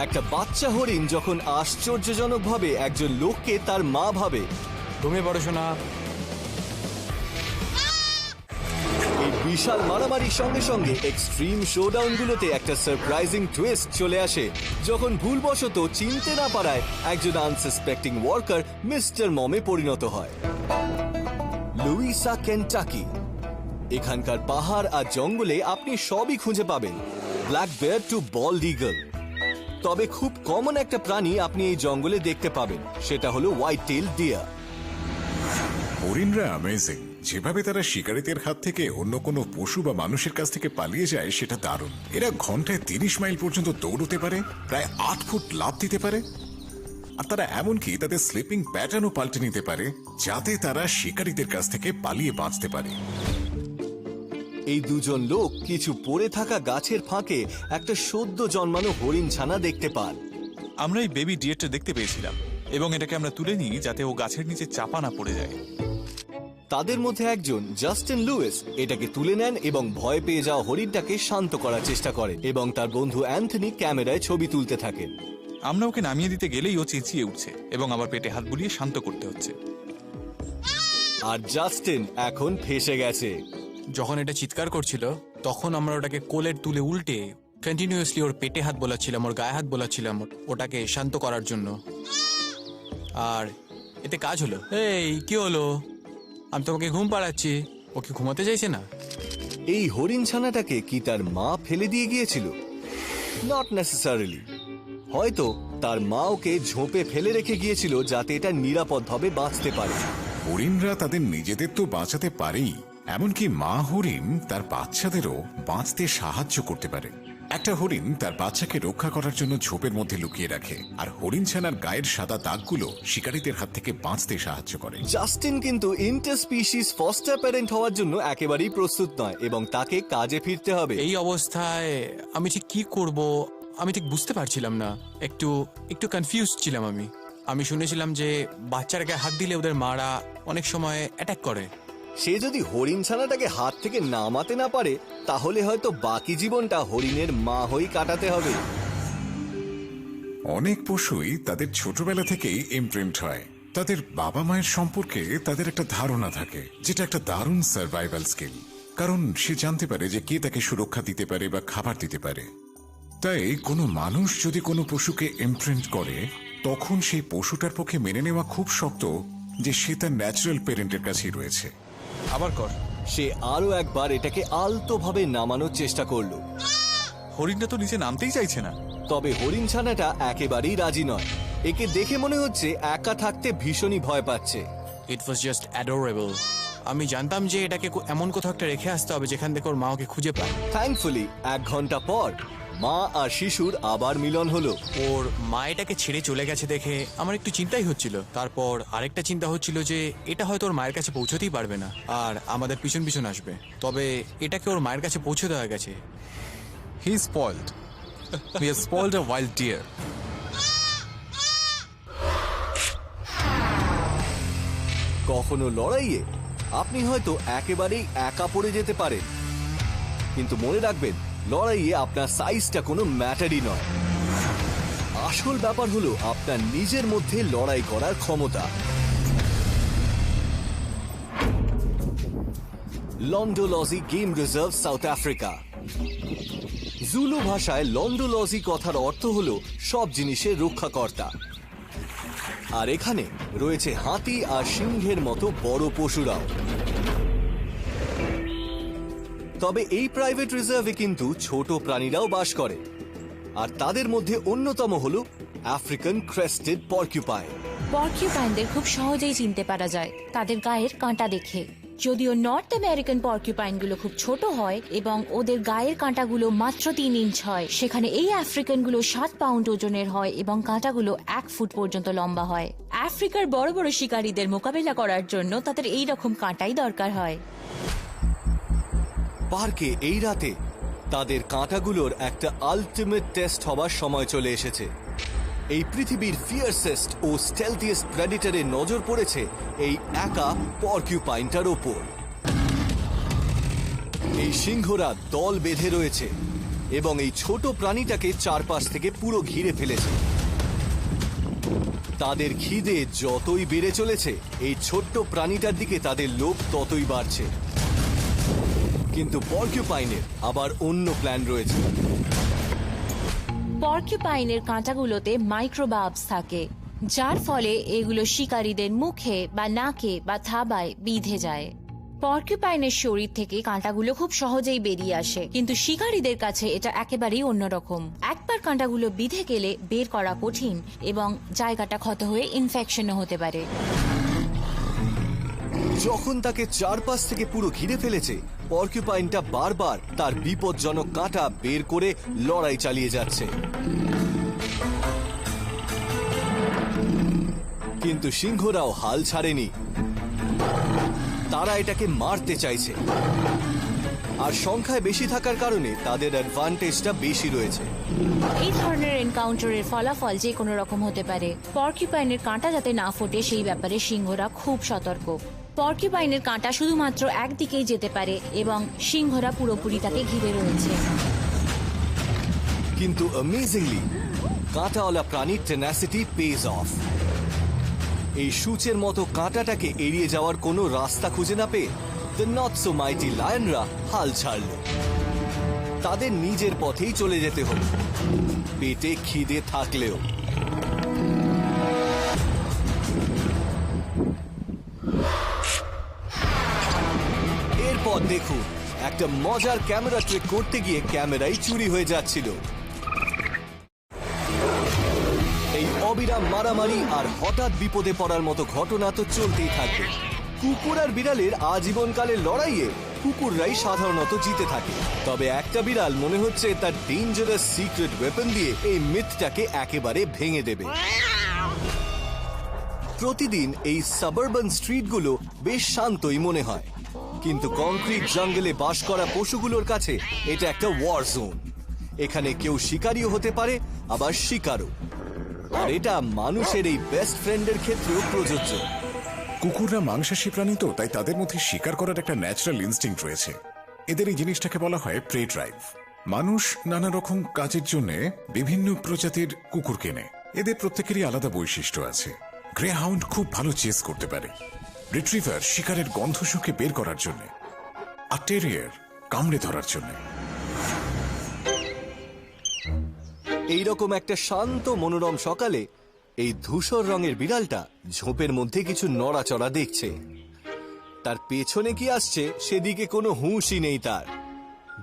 [SPEAKER 1] একটা বাচ্চা হরিণ যখন আশ্চর্যজনকভাবে একজন লোককে তার মা ভাবে,
[SPEAKER 5] ঘুমিয়ে পড়ো শোনা।
[SPEAKER 1] এই বিশাল মারামারির সঙ্গে সঙ্গে এক্সট্রিম শোডাউনগুলোতে একটা সারপ্রাইজিং টুইস্ট চলে আসে যখন ভুলবশত চিনতে না পারায় একজন আনসাসপেক্টিং ওয়ার্কার মিস্টার মমে পরিণত হয়। Louisa, Kentucky. এখানকার পাহাড় আর জঙ্গলে আপনি সবই খুঁজে পাবেন, black bear to bald eagle. তবে খুব কমন একটা প্রাণী আপনি এই জঙ্গলে দেখতে পাবেন, সেটা হলো হোয়াইট টেইল ডিয়ার।
[SPEAKER 7] হরিণরা অ্যামেজিং। যেভাবে তারা শিকারীদের হাত থেকে অন্য কোনো পশু বা মানুষের কাছ থেকে পালিয়ে যায় সেটা দারুণ। এরা ঘন্টায় 30 মাইল পর্যন্ত দৌড়তে পারে, প্রায় 8 ফুট লাফ দিতে পারে, আর তারা এমনকি তাদের স্লিপিং প্যাটার্নও পাল্টে নিতে পারে যাতে তারা শিকারীদের কাছ থেকে পালিয়ে বাঁচতে পারে।
[SPEAKER 1] এই দুজন লোক কিছু পড়ে থাকা গাছের ফাঁকে একটা সদ্য জন্মানো হরিণ ছানা দেখতে পান।
[SPEAKER 6] আমরা এই বেবি ডিয়ারটা দেখতে পেয়েছিলাম এবং এটাকে আমরা তুলে নিই যাতে ও গাছের নিচে চাপা না পড়ে যায়।
[SPEAKER 1] তাদের মধ্যে একজন জাস্টিন লুইস এটাকে তুলে নেন এবং ভয় পেয়ে যাওয়া হরিণটাকে শান্ত করার চেষ্টা করেন এবং তার বন্ধু অ্যান্থনি ক্যামেরায় ছবি তুলতে থাকেন।
[SPEAKER 6] আমরা ওকে নামিয়ে দিতে গেলেই ও চেঁচিয়ে উঠছে এবং আবার পেটে হাত বুলিয়ে শান্ত করতে হচ্ছে।
[SPEAKER 1] আর জাস্টিন এখন ফেঁসে গেছে।
[SPEAKER 5] যখন এটা চিৎকার করছিল তখন আমরা ওটাকে কোলের তুলে উল্টে কন্টিনিউয়াসলি ওর পেটে হাত বোলাচ্ছিলাম, ওর গায়ে হাত বোলাচ্ছিলাম ওটাকে শান্ত করার জন্য। আর এতে কাজ হলো। এই কি হলো? আমি তোমাকে ঘুম পাড়াচ্ছি, ও কি ঘুমাতে চাইছে না?
[SPEAKER 1] এই হরিণ ছানাটাকে কি তার মা ফেলে দিয়ে গিয়েছিল? Not necessarily. হয়তো তার মা ওকে ঝোপে ফেলে রেখে গিয়েছিল যাতে এটা নিরাপদভাবে বাঁচতে পারে।
[SPEAKER 7] হরিণরা তাদের নিজেদের তো বাঁচাতে পারেই, এমনকি মা হরিণ তার বাচ্চাদেরও বাঁচতে সাহায্য করতে পারে। একটা হরিণ তার বাচ্চাকে রক্ষা করার জন্য ঝোপের মধ্যে লুকিয়ে রাখে, আর হরিণ ছানার গায়ের সাদা দাগগুলো শিকারীদের হাত থেকে বাঁচতে সাহায্য করে।
[SPEAKER 1] জাস্টিন কিন্তু ইন্টারস্পিসিস ফস্টার প্যারেন্ট হওয়ার জন্য একেবারেই প্রস্তুত নয় এবং তাকে কাজে ফিরতে হবে।
[SPEAKER 5] এই অবস্থায় আমি ঠিক কি করব আমি ঠিক বুঝতে পারছিলাম না। একটু কনফিউজ ছিলাম আমি শুনেছিলাম যে বাচ্চার গায়ে হাত দিলে ওদের মারা অনেক সময় অ্যাটাক করে।
[SPEAKER 1] সে যদি হরিণ ছানাটাকে হাত থেকে নামাতে না পারে তাহলে হয়তো বাকি জীবনটা হরিণের মা হয়েই কাটাতে হবে।
[SPEAKER 7] অনেক পশুই তাদের ছোটবেলা থেকেই ইমপ্রিন্ট হয়। তাদের বাবা মায়ের সম্পর্কে তাদের একটা ধারণা থাকে, যেটা একটা দারুণ সার্ভাইভাল স্কিল। কারণ সে জানতে পারে যে কে তাকে সুরক্ষা দিতে পারে বা খাবার দিতে পারে। তাই কোনো মানুষ যদি কোনো পশুকে ইমপ্রিন্ট করে তখন সেই পশুটার পক্ষে মেনে নেওয়া খুব শক্ত যে সে তার ন্যাচারাল প্যারেন্টের কাছেই রয়েছে।
[SPEAKER 6] আবার কর।
[SPEAKER 1] সে আরো একবার এটাকে আলতোভাবে নামানোর চেষ্টা করলো।
[SPEAKER 6] হরিণটা তো নিচে নামতেই চাইছে না।
[SPEAKER 1] তবে হরিণ ছানাটা একেবারেই রাজি নয়। একে দেখে মনে হচ্ছে একা থাকতে ভীষণই ভয় পাচ্ছে।
[SPEAKER 5] ইট ওয়াজ জাস্ট অ্যাডোরেবল। আমি জানতাম যে এটাকে এমন কোথাও একটা রেখে আসতে হবে যেখান থেকে ওর মা ওকে খুঁজে পায়।
[SPEAKER 1] থ্যাঙ্কফুলি 1 ঘন্টা পর মা আর শিশুর আবার মিলন হলো।
[SPEAKER 5] ওর মা এটাকে ছেড়ে চলে গেছে দেখে আমার একটু চিন্তাই হচ্ছিল। তারপর আরেকটা চিন্তা হচ্ছিল যে এটা হয়তো ওর মায়ের কাছে পৌঁছতেই পারবে না আর আমাদের পিছন পিছন আসবে। তবে এটাকে ওর মায়ের কাছে পৌঁছে দেওয়া গেছে।
[SPEAKER 6] He is spoiled. He has spoiled a wild deer.
[SPEAKER 1] কখনো লড়াইয়ে আপনি হয়তো একেবারেই একা পড়ে যেতে পারেন, কিন্তু মনে রাখবেন লড়াইয়ে আপনার সাইজটা কোনো ম্যাটারই নয়। আসল ব্যাপার হলো আপনার নিজের মধ্যে লড়াই করার ক্ষমতা। Londolozi game reserve, South Africa. Zulu ভাষায় লন্ডোলজি কথার অর্থ হলো সব জিনিসের রক্ষাকর্তা। আর এখানে রয়েছে হাতি আর সিংহের মতো বড় পশুরাও। তবে এই প্রাইভেট রিজার্ভে কিন্তু ছোট প্রাণীরাও বাস করে, আর তাদের মধ্যে অন্যতম হলো আফ্রিকান ক্রেস্টেড পর্কিউপাইন।
[SPEAKER 3] পর্কিউপাইনদের খুব সহজেই চিনতে পারা যায় তাদের গায়ের কাঁটা দেখে। যদিও নর্থ আমেরিকান পর্কিউপাইনগুলো খুব ছোট হয় এবং ওদের গায়ের কাঁটাগুলো মাত্র 3 ইঞ্চ হয়, সেখানে এই আফ্রিকানগুলো 7 পাউন্ড ওজনের হয় এবং কাঁটাগুলো 1 ফুট পর্যন্ত লম্বা হয়। আফ্রিকার বড় বড় শিকারীদের মোকাবিলা করার জন্য তাদের এই রকম কাঁটাই দরকার হয়।
[SPEAKER 1] পার্কে এই রাতে তাদের কাঁটাগুলোর একটা আলটিমেট টেস্ট হবার সময় চলে এসেছে। এই পৃথিবীর ফিয়ারসেস্ট ও স্টেলথিয়েস্ট প্রেডিটরের নজর পড়েছে এই একা পর্কিউপাইনটার ওপর। এই সিংহরা দল বেঁধে রয়েছে এবং এই ছোট প্রাণীটাকে চারপাশ থেকে পুরো ঘিরে ফেলেছে। তাদের খিদে যতই বেড়ে চলেছে এই ছোট্ট প্রাণীটার দিকে তাদের লোভ ততই বাড়ছে। কিন্তু পর্কিউপাইনের আবার অন্য প্ল্যান রয়েছে।
[SPEAKER 3] পর্কিউপাইনের কাঁটাগুলোতে মাইক্রোবাবস থাকে, যার ফলে এগুলো শিকারীদের মুখে বা নাকে বা থাবায় বিঁধে যায়। পর্কিউপাইনের শরীর থেকে কাঁটাগুলো খুব সহজেই বেরিয়ে আসে, কিন্তু শিকারীদের কাছে এটা একেবারেই অন্যরকম। একবার কাঁটাগুলো বিঁধে গেলে বের করা কঠিন এবং জায়গাটা ক্ষত হয়ে ইনফেকশনও হতে পারে।
[SPEAKER 1] যখন তাকে চারপাশ থেকে পুরো ঘিরে ফেলেছে, পর্কিউপাইনটা বারবার তার বিপজ্জনক কাঁটা বের করে লড়াই চালিয়ে যাচ্ছে। কিন্তু সিংহরাও হাল ছাড়েনি, তারা এটাকে মারতে চাইছে। আর সংখ্যায় বেশি থাকার কারণে তাদের অ্যাডভান্টেজটা বেশি রয়েছে।
[SPEAKER 3] এই ধরনের এনকাউন্টারের ফলাফল যে কোনো রকম হতে পারে। পর্কিউপাইনের কাঁটা যাতে না ফোটে সেই ব্যাপারে সিংহরা খুব সতর্ক। পর্কিউপাইনের কাঁটা শুধুমাত্র একদিকেই যেতে পারে এবং সিংহরা পুরোপুরি তাকে ঘিরে রয়েছে।
[SPEAKER 1] কিন্তু অ্যামেজিংলি কাঁটাওয়ালা প্রাণীর টেনাসিটি পেজ অফ। এই সূচের মতো কাঁটাটাকে এড়িয়ে যাওয়ার কোনো রাস্তা খুঁজে না পেয়ে দ্য নট সো মাইটি লায়নরা হাল ছাড়ল। তাদের নিজের পথেই চলে যেতে হলো, পেটে খিদে থাকলেও। এরপর দেখুন, একটা মজার ক্যামেরা ট্রিক করতে গিয়ে ক্যামেরাই চুরি হয়ে যাচ্ছিল। এই অবিরাম মারামারি আর হঠাৎ বিপদে পড়ার মতো ঘটনা তো চলতেই থাকবে। কুকুর আর বিড়ালের আজীবনকালের লড়াইয়ে কুকুররাই সাধারণত জিতে থাকে। তবে একটা বিড়াল মনে হচ্ছে তার ডেঞ্জারাস সিক্রেট ওয়েপন দিয়ে এই মিথটাকে একেবারে ভেঙে দেবে। প্রতিদিন এই সাবারবান স্ট্রিটগুলো বেশ শান্তই মনে হয়, কিন্তু কংক্রিট জঙ্গলে বাস করা পশুগুলোর কাছে এটা একটা ওয়ার জোন। এখানে কেউ শিকারীও হতে পারে, আবার শিকারও। আর এটা মানুষের এই বেস্ট ফ্রেন্ডের ক্ষেত্রেও প্রযোজ্য।
[SPEAKER 7] কুকুররা মাংসাশী প্রাণী, তো তাই তাদের মধ্যে শিকার করার একটা ন্যাচারাল ইনস্টিংক্ট রয়েছে। এদের এই জিনিসটাকে বলা হয় প্রে ড্রাইভ। মানুষ নানা রকম কাজের জন্য বিভিন্ন প্রজাতির কুকুর কেনে। এদের প্রত্যেকেরই আলাদা বৈশিষ্ট্য আছে। গ্রে হাউন্ড খুব ভালো চেস করতে পারে, রিট্রিভার শিকারের গন্ধ শুকে বের করার জন্য, আর টেরিয়ার কামড়ে ধরার জন্য।
[SPEAKER 1] এইরকম একটা শান্ত মনোরম সকালে এই ধূসর রঙের বিড়ালটা ঝোপের মধ্যে কিছু নড়াচড়া দেখছে। তার পেছনে কি আসছে সেদিকে কোনো হুঁশই নেই তার।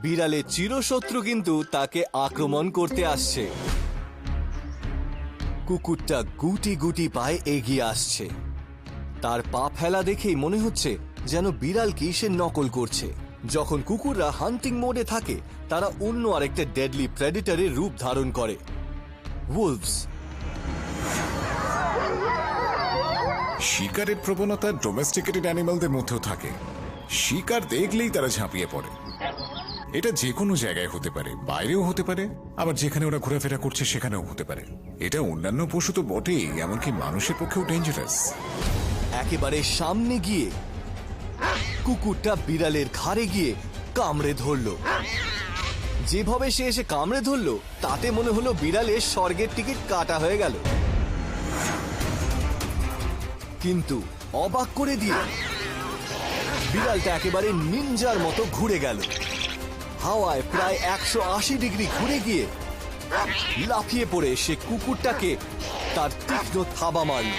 [SPEAKER 1] বিড়ালের চিরশত্রু কিন্তু তাকে আক্রমণ করতে আসছে। কুকুরটা গুটি গুটি পায়ে এগিয়ে আসছে। তার পা ফেলা দেখেই মনে হচ্ছে যেন বিড়ালকে সে নকল করছে। যখন কুকুররা হান্টিং মোডে থাকে, তারা অন্য আরেকটা ডেডলি প্রেডিটরের রূপ ধারণ করে, উলভস।
[SPEAKER 7] শিকারের প্রবণতা ডোমেস্টিকেটেড অ্যানিমালদের মধ্যেও থাকে। শিকার দেখলেই তারা ঝাঁপিয়ে পড়ে। এটা যে কোনো জায়গায় হতে পারে, বাইরেও হতে পারে, আবার যেখানে ওরা ঘোরাফেরা করছে সেখানেও হতে পারে। এটা অন্যান্য পশু তো বটেই, এমনকি মানুষের পক্ষেও ডেঞ্জারাস।
[SPEAKER 1] একেবারে সামনে গিয়ে কুকুরটা বিড়ালের ঘাড়ে গিয়ে কামড়ে ধরলো। যেভাবে সে এসে কামড়ে ধরলো তাতে মনে হলো বিড়ালের স্বর্গের টিকিট কাটা হয়ে গেল। কিন্তু অবাক করে দিয়ে বিড়ালটা একেবারে নিনজার মতো ঘুরে গেল। হাওয়ায় প্রায় 180 ডিগ্রি ঘুরে গিয়ে লাফিয়ে পড়ে সে কুকুরটাকে তার তীক্ষ্ণ থাবা মারল।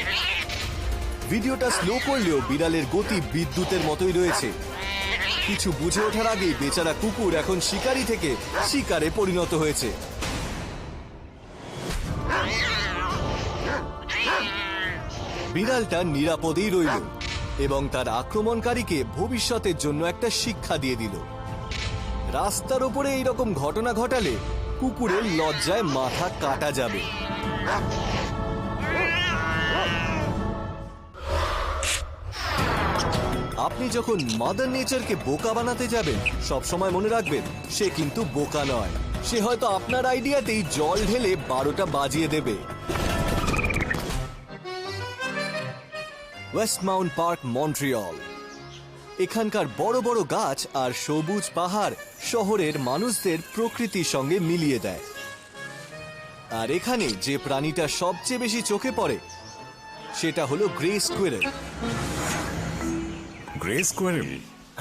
[SPEAKER 1] ভিডিওটা স্লো করলেও বিড়ালের গতি বিদ্যুতের মতোই রয়েছে। কিছু বুঝে ওঠার আগেই বেচারা কুকুর এখন শিকারী থেকে শিকারে পরিণত হয়েছে। বিড়ালটা নিরাপদেই রইল এবং তার আক্রমণকারীকে ভবিষ্যতের জন্য একটা শিক্ষা দিয়ে দিল। রাস্তার উপরে এইরকম ঘটনা ঘটালে কুকুরের লজ্জায় মাথা কাটা যাবে। আপনি যখন মাদার নেচারকে বোকা বানাতে যাবেন, সবসময় মনে রাখবেন সে কিন্তু বোকা নয়। সে হয়তো আপনার আইডিয়াতেই জল ঢেলে 12টা বাজিয়ে দেবে। ওয়েস্টমাউন্ট পার্ক, মন্ট্রিয়ল। এখানকার বড় বড় গাছ আর সবুজ পাহাড় শহরের মানুষদের প্রকৃতির সঙ্গে মিলিয়ে দেয়। আর এখানে যে প্রাণীটা সবচেয়ে বেশি চোখে পড়ে সেটা হলো গ্রে স্কুইরেল।
[SPEAKER 7] গ্রে স্কোয়ারেল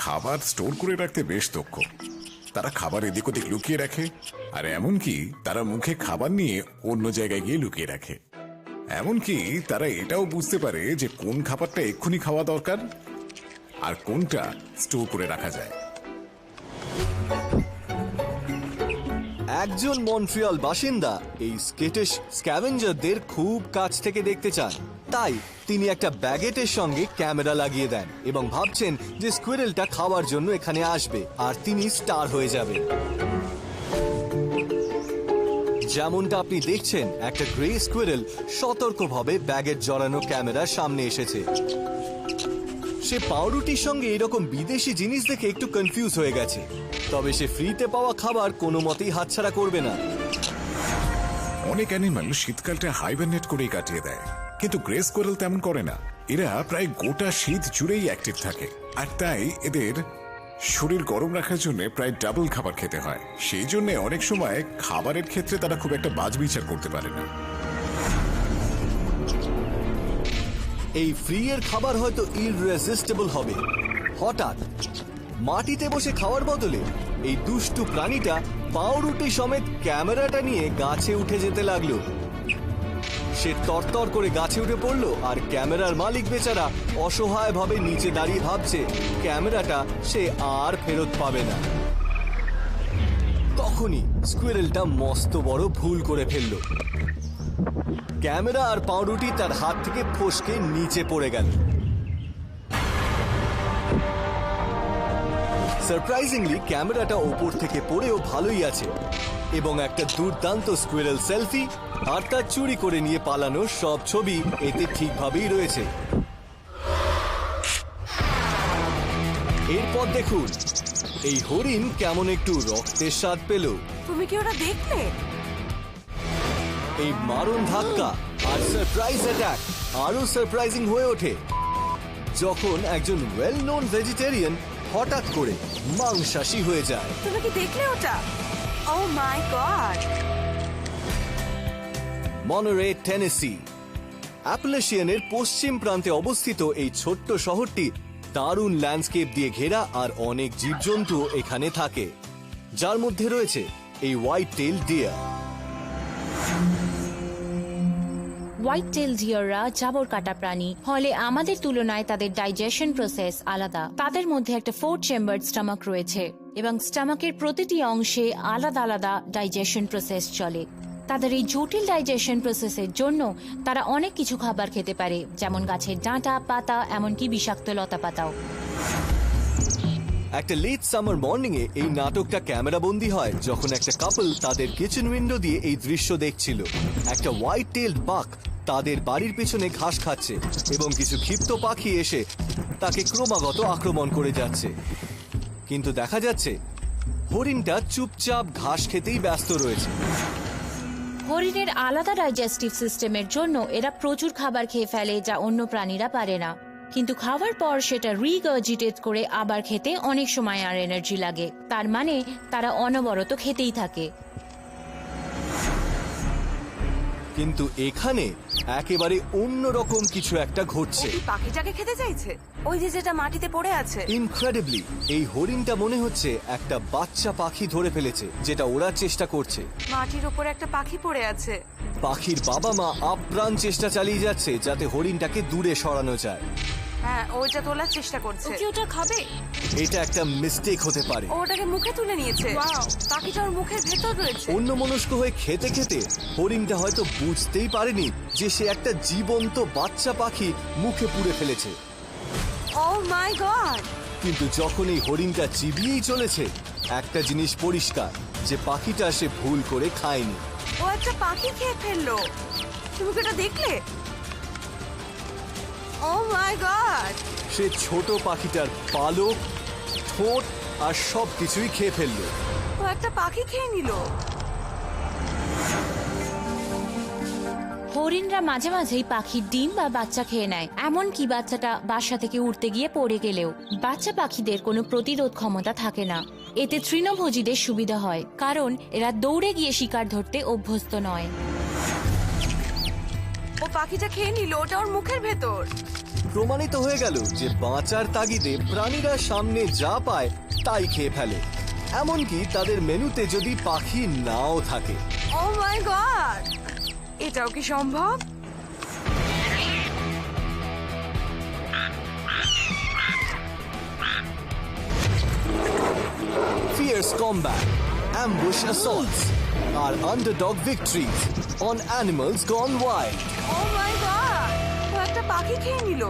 [SPEAKER 7] খাবার স্টোর করে রাখতে বেশ দক্ষ। তারা খাবার এদিক ওদিক লুকিয়ে রাখে, আর এমনকি তারা মুখে খাবার নিয়ে অন্য জায়গায় গিয়ে লুকিয়ে রাখে। এমনকি তারা এটাও বুঝতে পারে যে কোন খাবারটা এক্ষুনি খাওয়া দরকার আর কোনটা স্টোর করে রাখা যায়।
[SPEAKER 1] একজন মন্ট্রিয়াল বাসিন্দা এই স্কেটিশ স্ক্যাভেঞ্জারদের খুব কাছ থেকে দেখতে চান, তাই তিনি একটা ব্যাগেটের সঙ্গে ক্যামেরা লাগিয়ে দেন এবং ভাবছেন যে স্কুইরেলটা খাওয়ার জন্য এখানে আসবে আর তিনি স্টার হয়ে যাবেন। যেমনটা আপনি দেখছেন, একটা গ্রে স্কুইরেল সতর্কভাবে ব্যাগের জড়ানো ক্যামেরার সামনে এসেছে। সে পাউরুটির সঙ্গে এরকম বিদেশি জিনিস দেখে একটু কনফিউজ হয়ে গেছে। ও তবে সে ফ্রিতে পাওয়া খাবার কোনো মতেই হাতছাড়া করবে না।
[SPEAKER 7] অনেক অ্যানিমাল শীতকালটা হাইবারনেট করেই কাটিয়ে দেয়, কিন্তু গ্রে স্কোয়ারেল তেমন করে না। এরা প্রায় গোটা শীত জুড়েই অ্যাক্টিভ থাকে, আর তাই এদের শরীর গরম রাখার জন্য প্রায় ডাবল খাবার খেতে হয়। সেই জন্য অনেক সময় খাবারের ক্ষেত্রে তারা খুব একটা বাছবিচার করতে পারে না।
[SPEAKER 1] এই ফ্রি এর খাবার হয়তো ইররেসিস্টেবল হবে। হঠাৎ মাটিতে বসে খাওয়ার বদলে এই দুষ্টু প্রাণীটা পাউরুটি সমেত ক্যামেরাটা নিয়ে গাছে উঠে যেতে লাগলো। সে তরতর করে গাছে উঠে পড়লো, আর ক্যামেরার মালিক বেচারা অসহায়ভাবে নিচে দাঁড়িয়ে ভাবছে ক্যামেরাটা সে আর ফেরত পাবে না। তখনই স্কুইরেলটা মস্ত বড় ভুল করে ফেললো। ক্যামেরা আর পাউরুটি তার হাত থেকে ফসকে নিচে পড়ে গেল। সারপ্রাইজিংলি ক্যামেরাটা ওপর থেকে পড়েও ভালোই আছে, এবং একটা দুর্দান্ত স্কুইরেল সেলফি আর তার চুরি করে নিয়ে পালানোর সব ছবি এতে ঠিকভাবেই রয়েছে। এরপর দেখুন এই হরিণ কেমন একটু রক্তের স্বাদ পেল।
[SPEAKER 2] তুমি কি ওটা দেখলে?
[SPEAKER 1] এই মারণ ধাক্কা আর সারপ্রাইজ অ্যাটাক আরো সারপ্রাইজিং হয়ে ওঠে যখন একজন ওয়েল নোন ভেজিটেরিয়ান হঠাৎ করে মাংসাশী হয়ে যায়।
[SPEAKER 2] তুমি কি দেখলে ওটা? ও মাই গড!
[SPEAKER 1] মনরে, টেনেসি। অ্যাপালেশিয়ানের পশ্চিম প্রান্তে অবস্থিত এই ছোট্ট শহরটি দারুণ ল্যান্ডস্কেপ দিয়ে ঘেরা, আর অনেক জীবজন্তু এখানে থাকে, যার মধ্যে রয়েছে এই white tail deer.
[SPEAKER 3] White tail ডিয়াররা জাবর কাটা প্রাণী, ফলে আমাদের তুলনায় তাদের ডাইজেশন প্রসেস আলাদা। তাদের মধ্যে একটা 4 চেম্বার স্টমাক রয়েছে, এবং স্টমাকের প্রতিটি অংশে আলাদা আলাদা ডাইজেশন প্রসেস চলে। তাদের এই জটিল ডাইজেশন প্রসেসের জন্য তারা অনেক কিছু খাবার খেতে পারে, যেমন গাছের ডাঁটা, পাতা, এমনকি বিষাক্ত লতা পাতাও।
[SPEAKER 1] একটা লেট সামার মর্নিং এ এই নাটকটা ক্যামেরা বন্দী হয় যখন একটা কাপল তাদের কিচেন উইন্ডো দিয়ে এই দৃশ্য দেখছিল। একটা হোয়াইট টেলড বাক তাদের বাড়ির পেছনে ঘাস খাচ্ছে, এবং কিছু ক্ষিপ্ত পাখি এসে তাকে ক্রমাগত আক্রমণ করে যাচ্ছে। কিন্তু দেখা যাচ্ছে হরিণটা চুপচাপ ঘাস খেতেই ব্যস্ত রয়েছে।
[SPEAKER 3] হরিণের আলাদা ডাইজেস্টিভ সিস্টেমের জন্য এরা প্রচুর খাবার খেয়ে ফেলে, যা অন্য প্রাণীরা পারে না। কিন্তু খাওয়ার পর সেটা রিগার্জিটেট করে আবার খেতে অনেক সময় আর এনার্জি লাগে। তার মানে তারা অনবরত খেতেই থাকে।
[SPEAKER 1] কিন্তু এখানে একেবারে অন্যরকম কিছু একটা ঘটছে।
[SPEAKER 2] ও কি পাখিটাকে খেতে চাইছে? ওই যে যেটা মাটিতে পড়ে আছে।
[SPEAKER 1] ইনক্রেডিবলি এই হরিণটা মনে হচ্ছে একটা বাচ্চা পাখি ধরে ফেলেছে, যেটা ওড়ার চেষ্টা করছে।
[SPEAKER 2] মাটির উপরে একটা পাখি পড়ে আছে।
[SPEAKER 1] পাখির বাবা মা আপ্রাণ চেষ্টা চালিয়ে যাচ্ছে যাতে হরিণটাকে দূরে সরানো যায়।
[SPEAKER 2] হ্যাঁ, ওইটা তোলার চেষ্টা করছে।
[SPEAKER 3] কি ওটা খাবে?
[SPEAKER 1] এটা একটা মিস্টেক হতে পারে।
[SPEAKER 2] ও ওটাকে মুখে তুলে নিয়েছে। পাখিটা ওর মুখের ভেতর রয়েছে।
[SPEAKER 1] অন্যমনস্ক হয়ে খেতে খেতে হরিণটা হয়তো বুঝতেই পারেনি যে সে একটা জীবন্ত বাচ্চা পাখি মুখে পুরে ফেলেছে।
[SPEAKER 2] ও মাই গড!
[SPEAKER 1] কিন্তু যখন এই হরিণটা চিবিয়েই চলেছে, একটা জিনিস পরিষ্কার, যে পাখিটা সে ভুল করে খায়নি।
[SPEAKER 2] ও একটা পাখি খেয়ে ফেললো। তুমি কি ওটা দেখলে? ও মাই গড!
[SPEAKER 1] সে ছোট পাখিটার পালক, ঠোঁট আর সবকিছুই খেয়ে ফেললো।
[SPEAKER 2] ও একটা পাখি খেয়ে নিল।
[SPEAKER 3] হরিণরা মাঝে মাঝেই পাখির ডিম বা বাচ্চা খেয়ে নেয়, এমনকি বাচ্চাটা বাসা থেকে উড়তে গিয়ে পড়ে গেলেও। বাচ্চা পাখিদের কোনো প্রতিরোধ ক্ষমতা থাকে না। এতে তৃণভোজীদের সুবিধা হয়, কারণ এরা দৌড়ে গিয়ে শিকার ধরতে অভ্যস্ত নয়।
[SPEAKER 2] ও পাখিটা খেয়ে নিল, ওটা ওর মুখের ভেতর।
[SPEAKER 1] প্রমাণিত হয়ে গেল যে বাঁচার তাগিদে প্রাণীরা সামনে যা পায় তাই খেয়ে ফেলে, এমনকি তাদের মেনুতে যদি পাখি নাও থাকে।
[SPEAKER 2] ও মাই গড! এটাও কি সম্ভব?
[SPEAKER 1] Fierce combat, ambush assaults, are underdog victories on animals gone wild.
[SPEAKER 2] Oh my God! ও একটা পাখি খেয়ে নিল।